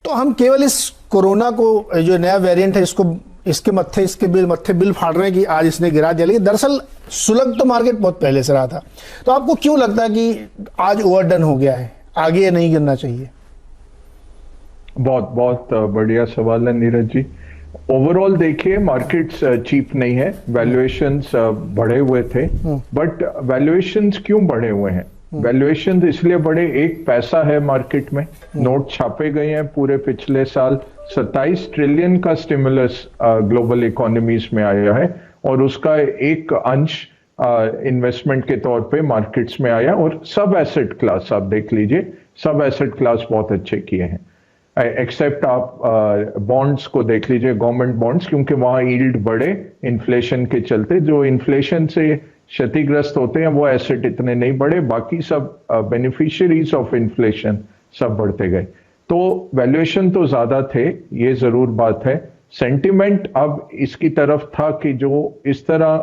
तो हम केवल इस कोरोना को, जो नया वेरिएंट है, इसके मत्थे बिल फाड़ रहे हैं कि आज इसने गिरा दिया, लेकिन दरअसल सुलग तो मार्केट बहुत पहले से रहा था। तो आपको क्यों लगता है कि आज ओवरडन हो गया है, आगे नहीं गिरना चाहिए? बहुत बहुत बढ़िया सवाल है नीरज जी। ओवरऑल देखिए मार्केट्स चीप नहीं है, वैल्यूएशंस बढ़े हुए थे, बट वैल्यूएशंस क्यों बढ़े हुए हैं? वैल्यूएशंस इसलिए बढ़े, एक पैसा है मार्केट में, नोट छापे गए हैं पूरे पिछले साल, 27 ट्रिलियन का स्टिमुलस ग्लोबल इकोनॉमीज में आया है और उसका एक अंश इन्वेस्टमेंट के तौर पे मार्केट्स में आया। और सब एसेट क्लास आप देख लीजिए, सब एसेट क्लास बहुत अच्छे किए हैं, एक्सेप्ट आप बॉन्ड्स को देख लीजिए, गवर्नमेंट बॉन्ड्स, क्योंकि वहां यील्ड बढ़े इन्फ्लेशन के चलते, जो इन्फ्लेशन से क्षतिग्रस्त होते हैं वो एसेट इतने नहीं बढ़े, बाकी सब बेनिफिशियरीज ऑफ इन्फ्लेशन सब बढ़ते गए। तो वैल्यूएशन तो ज्यादा थे, ये जरूर बात है। सेंटिमेंट अब इसकी तरफ था कि जो इस तरह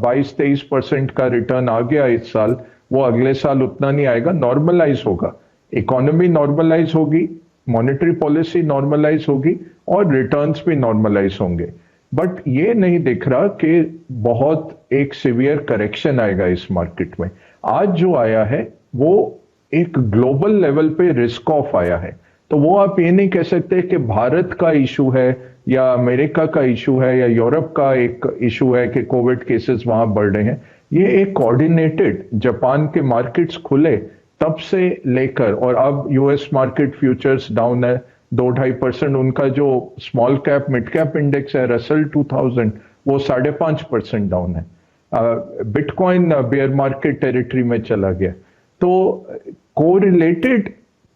22-23% का रिटर्न आ गया इस साल, वो अगले साल उतना नहीं आएगा, नॉर्मलाइज होगा, इकोनॉमी नॉर्मलाइज होगी, मॉनेटरी पॉलिसी नॉर्मलाइज होगी और रिटर्न्स भी नॉर्मलाइज होंगे। बट ये नहीं दिख रहा कि बहुत एक सीवियर करेक्शन आएगा इस मार्केट में। आज जो आया है वो एक ग्लोबल लेवल पे रिस्क ऑफ आया है, तो वो आप ये नहीं कह सकते कि भारत का इशू है या अमेरिका का इशू है या यूरोप का एक इशू है कि कोविड केसेस वहां बढ़ रहे हैं। ये एक कोऑर्डिनेटेड, जापान के मार्केट्स खुले तब से लेकर, और अब यूएस मार्केट फ्यूचर्स डाउन है 2-2.5%, उनका जो small cap mid cap index है रसल 2000, वो 5.5% डाउन है। बिटकॉइन बेयर मार्केट टेरिटरी में चला गया। तो कोरिलेटेड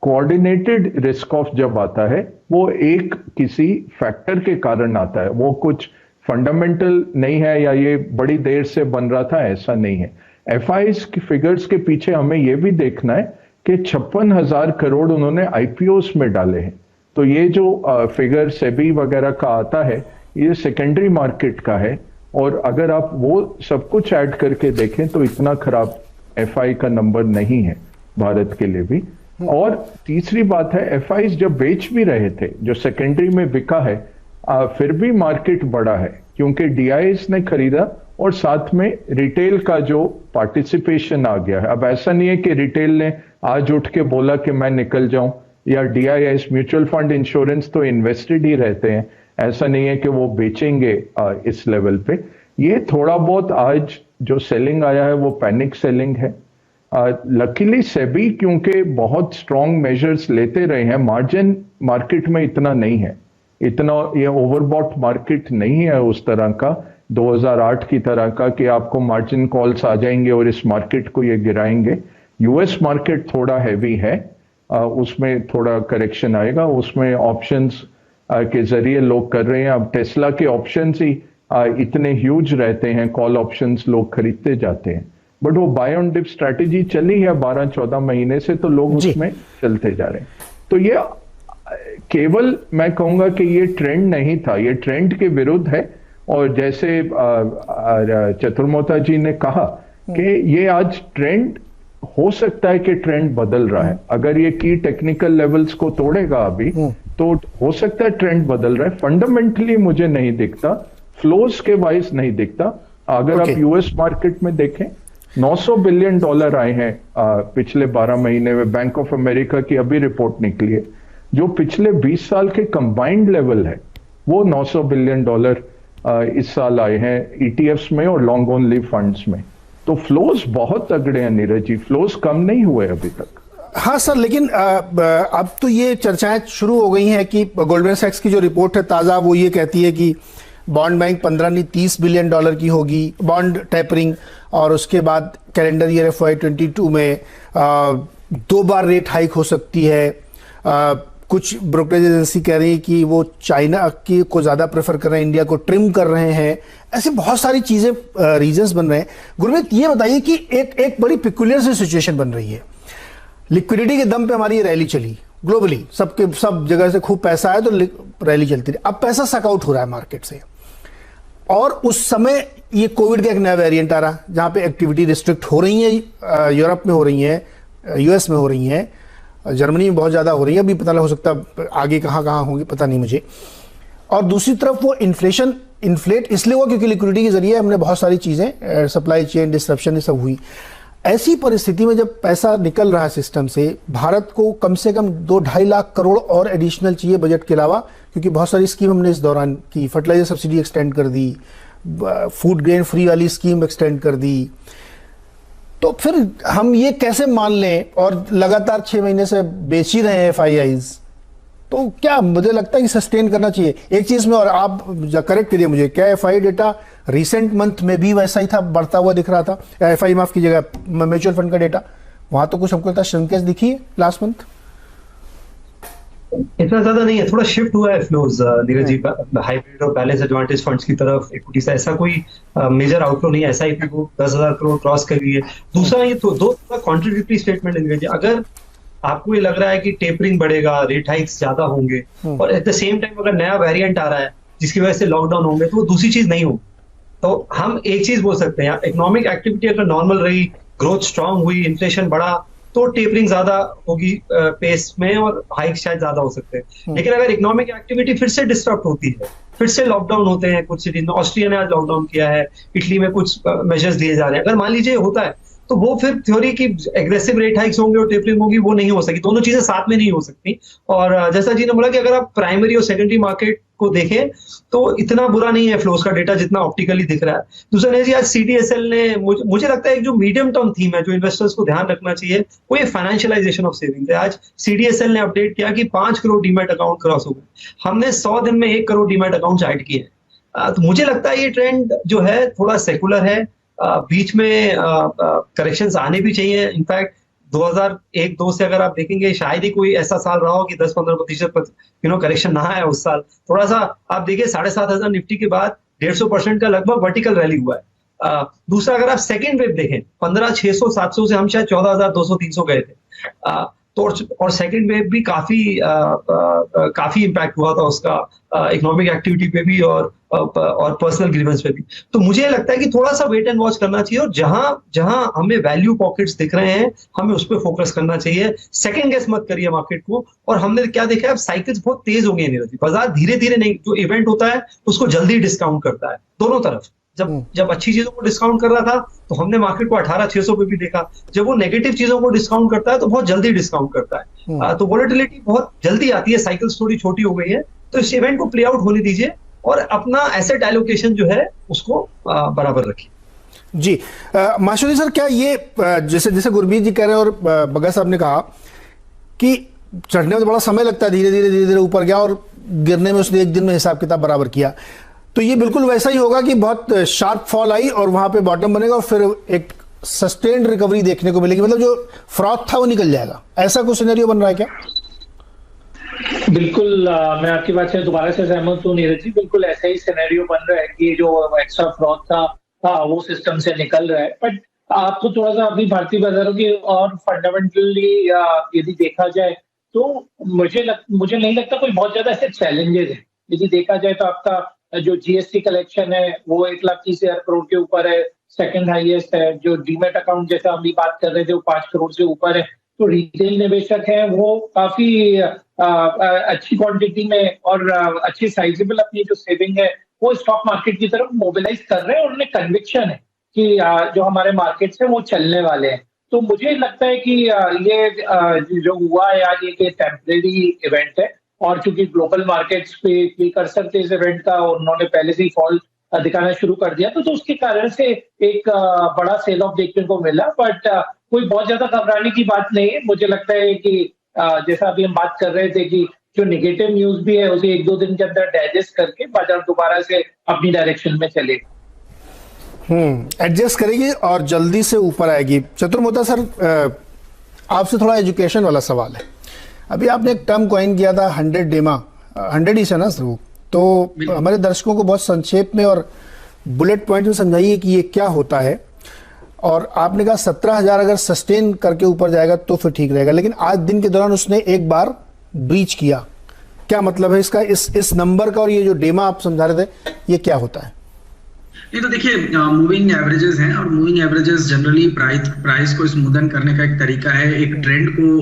कोऑर्डिनेटेड रिस्क ऑफ जब आता है वो एक किसी फैक्टर के कारण आता है, वो कुछ फंडामेंटल नहीं है या ये बड़ी देर से बन रहा था, ऐसा नहीं है। एफआईज की फिगर्स के पीछे हमें यह भी देखना है कि 56,000 करोड़ उन्होंने आईपीओस में डाले हैं। तो ये जो फिगर सेबी वगैरह का आता है, ये सेकेंडरी मार्केट का है, और अगर आप वो सब कुछ ऐड करके देखें तो इतना खराब एफआई का नंबर नहीं है भारत के लिए भी। और तीसरी बात है, एफआईज जब बेच भी रहे थे, जो सेकेंडरी में बिका है, फिर भी मार्केट बढ़ा है क्योंकि डीआईएस ने खरीदा और साथ में रिटेल का जो पार्टिसिपेशन आ गया है। अब ऐसा नहीं है कि रिटेल ने आज उठ के बोला कि मैं निकल जाऊं, या डीआईएस म्यूचुअल फंड इंश्योरेंस तो इन्वेस्टेड ही रहते हैं, ऐसा नहीं है कि वो बेचेंगे इस लेवल पे। ये थोड़ा बहुत आज जो सेलिंग आया है वो पैनिक सेलिंग है। लकीली सेबी क्योंकि बहुत स्ट्रॉन्ग मेजर्स लेते रहे हैं, मार्जिन मार्केट में इतना नहीं है, इतना ये ओवरबॉट मार्केट नहीं है उस तरह का 2008 की तरह का कि आपको मार्जिन कॉल्स आ जाएंगे और इस मार्केट को ये गिराएंगे। यूएस मार्केट थोड़ा हैवी है, उसमें थोड़ा करेक्शन आएगा, उसमें ऑप्शंस के जरिए लोग कर रहे हैं। अब टेस्ला के ऑप्शंस ही इतने ह्यूज रहते हैं, कॉल ऑप्शंस लोग खरीदते जाते हैं, बट वो बाय ऑन डिप स्ट्रैटेजी चली है 12-14 महीने से, तो लोग उसमें चलते जा रहे हैं। तो ये केवल मैं कहूंगा कि ये ट्रेंड नहीं था, ये ट्रेंड के विरुद्ध है। और जैसे चतुर्मोता जी ने कहा कि ये आज ट्रेंड हो सकता है कि ट्रेंड बदल रहा है, अगर ये की टेक्निकल लेवल्स को तोड़ेगा अभी तो हो सकता है ट्रेंड बदल रहा है। फंडामेंटली मुझे नहीं दिखता, फ्लोज के वाइज नहीं दिखता। अगर आप यूएस मार्केट में देखें, $900 बिलियन आए हैं पिछले 12 महीने में। बैंक ऑफ अमेरिका की अभी रिपोर्ट निकली है, जो पिछले 20 साल के कंबाइंड लेवल है वो $900 बिलियन इस साल आए हैं ईटीएफ्स में और लॉन्ग ओनली फंड्स में। तो फ्लोज बहुत तगड़े हैं नीरज जी, फ्लोज कम नहीं हुए अभी तक। हाँ सर, लेकिन अब तो ये चर्चाएं शुरू हो गई हैं कि गोल्डमैन सैक्स की जो रिपोर्ट है ताज़ा, वो ये कहती है कि बॉन्ड बैंक 15 नहीं $30 बिलियन की होगी बॉन्ड टैपरिंग, और उसके बाद कैलेंडर ईयर FY22 में 2 बार रेट हाइक हो सकती है। कुछ ब्रोकरेज एजेंसी कह रही है कि वो चाइना की को ज़्यादा प्रेफर कर रहे हैं, इंडिया को ट्रिम कर रहे हैं। ऐसे बहुत सारी चीज़ें रीजंस बन रहे हैं। गुरमीत, ये बताइए कि एक बड़ी पिकुलियर सी सिचुएशन बन रही है। लिक्विडिटी के दम पे हमारी ये रैली चली ग्लोबली, सब जगह से खूब पैसा आया तो रैली चलती रही। अब पैसा सक आउट हो रहा है मार्केट से, और उस समय ये कोविड का एक नया वेरिएंट आ रहा है जहाँ पे एक्टिविटी रिस्ट्रिक्ट हो रही है, यूरोप में हो रही है, यूएस में हो रही है, जर्मनी में बहुत ज़्यादा हो रही है, अभी पता नहीं, हो सकता आगे कहाँ कहाँ होंगी पता नहीं मुझे। और दूसरी तरफ वो इन्फ्लेट इसलिए हुआ क्योंकि लिक्विडिटी के जरिए हमने बहुत सारी चीज़ें, सप्लाई चेन डिस्ट्रप्शन ये सब हुई। ऐसी परिस्थिति में जब पैसा निकल रहा है सिस्टम से, भारत को कम से कम 2-2.5 लाख करोड़ और एडिशनल चाहिए बजट के अलावा, क्योंकि बहुत सारी स्कीम हमने इस दौरान की, फर्टिलाइजर सब्सिडी एक्सटेंड कर दी, फूड ग्रेन फ्री वाली स्कीम एक्सटेंड कर दी। तो फिर हम ये कैसे मान लें, और लगातार 6 महीने से बेच ही रहे हैं FIIs, तो क्या मुझे लगता है कि सस्टेन करना चाहिए। एक चीज में और आप करेक्ट करिए मुझे, क्या FI डेटा रिसेंट मंथ में भी वैसा ही था, बढ़ता हुआ दिख रहा था? FI माफ कीजिएगा, म्यूचुअल फंड का डेटा, वहां तो कुछ हमको लगता है श्रिंकेज दिखी है लास्ट मंथ? इतना ज्यादा नहीं है, थोड़ा शिफ्ट हुआ है फ्लोज नीरज जी, हाइब्रिड और बैलेंस एडवांटेज फंड्स की तरफ इक्विटी से। ऐसा कोई मेजर आउटफ्लो नहीं है। SIP को 10,000 करोड़ क्रॉस कर गई है। दूसरा, ये तो दो कॉन्ट्रडिक्टरी स्टेटमेंट है नीरज जी। अगर आपको ये लग रहा है कि टेपरिंग बढ़ेगा, रेट हाइक्स ज्यादा होंगे, और एट द सेम टाइम अगर नया वेरिएंट आ रहा है जिसकी वजह से लॉकडाउन होंगे, तो वो दूसरी चीज नहीं होगी। तो हम एक चीज बोल सकते हैं, इकोनॉमिक एक्टिविटी अगर नॉर्मल रही, ग्रोथ स्ट्रांग हुई, इन्फ्लेशन बढ़ा, तो टेपरिंग ज्यादा होगी पेस में और हाइक शायद ज्यादा हो सकते हैं। लेकिन अगर इकोनॉमिक एक्टिविटी फिर से डिस्टर्ब होती है, फिर से लॉकडाउन होते हैं कुछ सिटीज में, ऑस्ट्रिया ने आज लॉकडाउन किया है, इटली में कुछ मेजर्स लिए जा रहे हैं, अगर मान लीजिए होता है, तो वो फिर थ्योरी की एग्रेसिव रेट हाइक्स होंगे और टेपरिंग होगी, वो नहीं हो सकती। दोनों चीजें साथ में नहीं हो सकती। और जैसा जी ने बोला कि अगर आप प्राइमरी और सेकेंडरी मार्केट को देखें तो इतना बुरा नहीं है फ्लोज का डेटा जितना ऑप्टिकली दिख रहा है। दूसरा नहीं जी, आज CDSL ने, मुझे लगता है एक जो मीडियम टर्म थीम है जो इन्वेस्टर्स को ध्यान रखना चाहिए, वो ये फाइनेंशियलाइजेशन ऑफ सेविंग्स है। आज CDSL ने अपडेट किया कि 5 करोड़ डीमैट अकाउंट क्रॉस हो गए। हमने 100 दिन में 1 करोड़ डीमैट अकाउंट ऐड किए हैं। तो मुझे लगता है ये ट्रेंड जो है थोड़ा सेकुलर है। बीच में करेक्शंस आने भी चाहिए। इनफैक्ट 2001-2 से अगर आप देखेंगे, शायद ही कोई ऐसा साल रहा हो कि 10-15% करेक्शन ना आया उस साल। थोड़ा सा आप देखिए, 7,500 निफ्टी के बाद 150% का लगभग वर्टिकल रैली हुआ है। दूसरा, अगर आप सेकेंड वेव देखें, 15,600-700 से हम शायद 14,200-300 गए थे। तो और सेकेंड वेव भी काफी इम्पैक्ट हुआ था उसका, इकोनॉमिक एक्टिविटी पे भी और पर्सनल ग्रीवेंस पे भी। तो मुझे लगता है कि थोड़ा सा वेट एंड वॉच करना चाहिए, और जहां हमें वैल्यू पॉकेट्स दिख रहे हैं, हमें उस पर फोकस करना चाहिए। सेकंड गेस मत करिए मार्केट को। और हमने क्या देखा है, अब साइकिल्स बहुत तेज हो गए नीरज जी। बाजार धीरे धीरे नहीं, जो इवेंट होता है उसको जल्दी डिस्काउंट करता है दोनों तरफ। जब अच्छी चीजों को डिस्काउंट कर रहा था तो हमने मार्केट को 18,600 पे भी देखा। जब वो नेगेटिव चीजों को डिस्काउंट करता है तो बहुत जल्दी डिस्काउंट करता है। तो वोलेटिलिटी बहुत जल्दी आती है, साइकिल्स थोड़ी छोटी हो गई है। तो इस इवेंट को प्ले आउट होने दीजिए और अपना एसेट एलोकेशन जो है उसको बराबर रखिए। जी माशुरी सर, क्या ये जैसे गुरमीत जी कह रहे हैं और बगा साहब ने कहा कि चढ़ने में बड़ा समय लगता है, धीरे धीरे ऊपर गया और गिरने में उसने एक दिन में हिसाब किताब बराबर किया, तो ये बिल्कुल वैसा ही होगा कि बहुत शार्प फॉल आई और वहां पे बॉटम बनेगा और फिर एक सस्टेन्ड रिकवरी देखने को मिलेगी, मतलब जो फ्रॉथ था वो निकल जाएगा, ऐसा कुछ सिनेरियो बन रहा है क्या? बिल्कुल, मैं आपकी बात से दोबारा से सहमत हूँ नीरज जी। बिल्कुल ऐसा ही सिनेरियो बन रहा है कि जो एक्स्ट्रा फ्रॉथ था वो सिस्टम से निकल रहा है। बट आपको थोड़ा सा अपनी भारतीय बाजारों की और फंडामेंटली यदि देखा जाए तो मुझे नहीं लगता कोई बहुत ज्यादा ऐसे चैलेंजेस है। यदि देखा जाए तो आपका जो GST कलेक्शन है वो 1,30,000 करोड़ के ऊपर है, सेकंड हाईएस्ट है। जो डीमैट अकाउंट जैसा हम भी बात कर रहे थे वो 5 करोड़ से ऊपर है। तो रिटेल निवेशक है वो काफी अच्छी क्वांटिटी में और अच्छी साइजेबल अपनी जो सेविंग है वो स्टॉक मार्केट की तरफ मोबिलाइज कर रहे हैं, और उन्हें कन्विक्शन है कि जो हमारे मार्केट्स हैं वो चलने वाले हैं। तो मुझे लगता है कि ये जो हुआ है आज एक टेम्परेरी इवेंट है, और चूंकि ग्लोबल मार्केट्स पे कर सकते इस इवेंट का, उन्होंने पहले से ही फॉल दिखाना शुरू कर दिया, तो उसके कारण से एक बड़ा सेल ऑफ देखने को मिला। बट कोई बहुत ज्यादा घबराने की बात नहीं है। मुझे लगता है कि जैसा अभी हम बात कर रहे थे कि जो नेगेटिव न्यूज भी है उसे 1-2 दिन के अंदर डाइजेस्ट करके बाजार दोबारा से अपनी डायरेक्शन में चलेगा, एडजस्ट करेगी और जल्दी से ऊपर आएगी। चतुर्मोता सर, आपसे थोड़ा एजुकेशन वाला सवाल है। अभी आपने एक टर्म कॉइन किया था 100 डेमा, 100 ही से ना सर वो, तो हमारे दर्शकों को बहुत संक्षेप में और बुलेट पॉइंट में समझाइए कि ये क्या होता है। और आपने कहा 17,000 अगर सस्टेन करके ऊपर जाएगा तो फिर ठीक रहेगा, लेकिन आज दिन के दौरान उसने एक बार ब्रीच किया, क्या मतलब है इसका, इस नंबर का? और ये जो डेमा आप समझा रहे थे ये क्या होता है? नहीं तो देखिए, मूविंग एवरेजेस हैं और मूविंग एवरेजेस जनरली प्राइस को स्मूदन करने का एक तरीका है, एक ट्रेंड को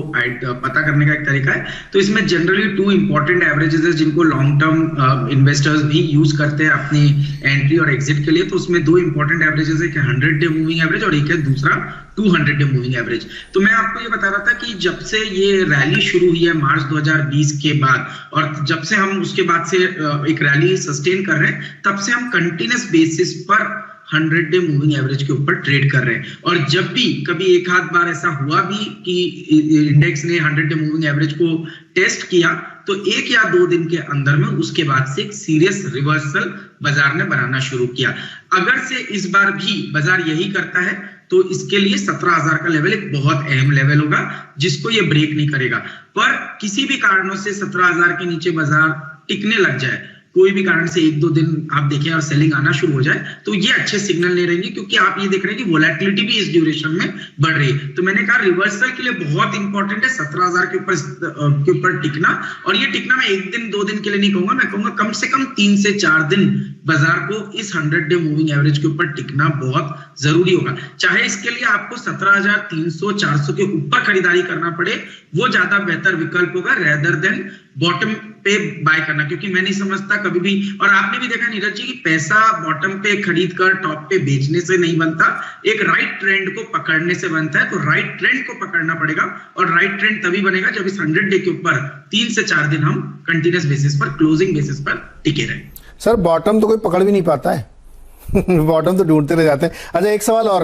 पता करने का एक तरीका है। तो इसमें जनरली 2 इंपॉर्टेंट एवरेजेस है जिनको लॉन्ग टर्म इन्वेस्टर्स भी यूज करते हैं अपनी एंट्री और एग्जिट के लिए। तो उसमें 2 इंपॉर्टेंट एवरेजेस है, कि 100 डे मूविंग एवरेज और एक है दूसरा 200 डे मूविंग एवरेज। तो मैं आपको ये बता रहा था कि जब से ये रैली शुरू हुई है मार्च 2020 के बाद, और जब से हम उसके बाद से एक रैली सस्टेन कर रहे हैं, तब से हम कंटिन्यूस बेसिस पर 100 डे मूविंग एवरेज के ऊपर ट्रेड कर रहे हैं। और जब भी कभी एक आध बार ऐसा हुआ भी कि इंडेक्स ने 100 डे मूविंग एवरेज को टेस्ट किया, तो 1 या 2 दिन के अंदर में उसके बाद से एक सीरियस रिवर्सल बाजार ने बनाना शुरू किया। अगर से इस बार भी बाजार यही करता है तो इसके लिए 17,000 का लेवल एक बहुत अहम लेवल होगा जिसको ये ब्रेक नहीं करेगा। पर किसी भी कारणों से 17,000 के नीचे बाजार टिकने लग जाए, कोई भी कारण से 1-2 दिन आप देखें और सेलिंग आना शुरू हो जाए, तो ये अच्छे सिग्नल नहीं रहेंगे, क्योंकि आप ये देख रहे हैं कि वोलेटिलिटी भी इस ड्यूरेशन में बढ़ रही है। तो मैंने कहा रिवर्सल के लिए बहुत इंपॉर्टेंट है 17,000 के ऊपर टिकना। और ये टिकना मैं 1 दिन 2 दिन के लिए नहीं कहूंगा, मैं कहूंगा कम से कम 3 से 4 दिन बाजार को इस 100 डे मूविंग एवरेज के ऊपर टिकना बहुत जरूरी होगा। चाहे इसके लिए आपको 17,300-400 के ऊपर खरीदारी करना पड़े, वो ज्यादा बेहतर विकल्प होगा रेदर देन बॉटम पे बाय करना। क्योंकि मैं नहीं समझता कभी भी, और आपने भी देखा नीरज जी, कि पैसा बॉटम पे खरीद कर टॉप पे बेचने से नहीं बनता, एक राइट ट्रेंड को पकड़ने से बनता है। तो राइट ट्रेंड को पकड़ना पड़ेगा, और राइट ट्रेंड तभी बनेगा जब इस 100 डे के ऊपर 3 से 4 दिन हम कंटिन्यूस बेसिस पर, क्लोजिंग बेसिस पर टिके रहे। सर बॉटम तो कोई पकड़ भी नहीं पाता है बॉटम तो ढूंढते रह जाते हैं। अच्छा एक सवाल और,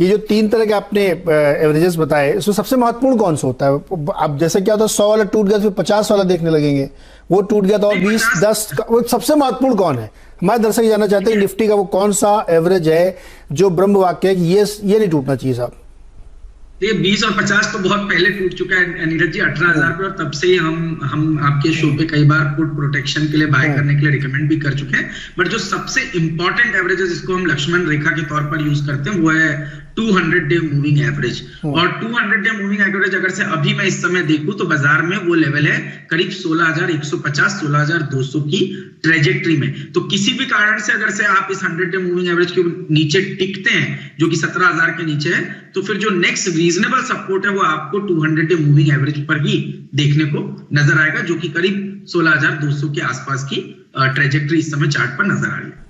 ये जो 3 तरह के आपने एवरेजेस बताए, इसमें सबसे महत्वपूर्ण कौन सा होता है? अब जैसे क्या होता है 100 वाला टूट गया तो फिर 50 वाला देखने लगेंगे, वो टूट गया तो और 20-10 वो सबसे महत्वपूर्ण कौन है? हमारे दर्शक जानना चाहते हैं निफ्टी का वो कौन सा एवरेज है जो ब्रह्म वाक्य है कि ये नहीं टूटना चाहिए साहब? ये 20 और 50 तो बहुत पहले टूट चुका है नीरज जी, 18,000 पे, और तब से ही हम आपके शो पे कई बार पुट प्रोटेक्शन के लिए बाय करने के लिए रिकमेंड भी कर चुके हैं। बट जो सबसे इंपॉर्टेंट एवरेज है जिसको हम लक्ष्मण रेखा के तौर पर यूज करते हैं, वो है 200 डे मूविंग एवरेज। और 200 डे मूविंग एवरेज अगर से अभी मैं इस समय देखूं तो बाजार में वो लेवल है करीब 16,150 16,200 की ट्रेजेक्ट्री में। तो किसी भी कारण से अगर से आप इस 100 डे मूविंग एवरेज के नीचे टिकते हैं, जो कि 17,000 के नीचे है, तो फिर जो नेक्स्ट रीजनेबल सपोर्ट है वो आपको 200 डे मूविंग एवरेज पर ही देखने को नजर आएगा, जो कि करीब 16,200 के आसपास की ट्रेजेक्ट्री इस समय चार्ट पर नजर आ रही है।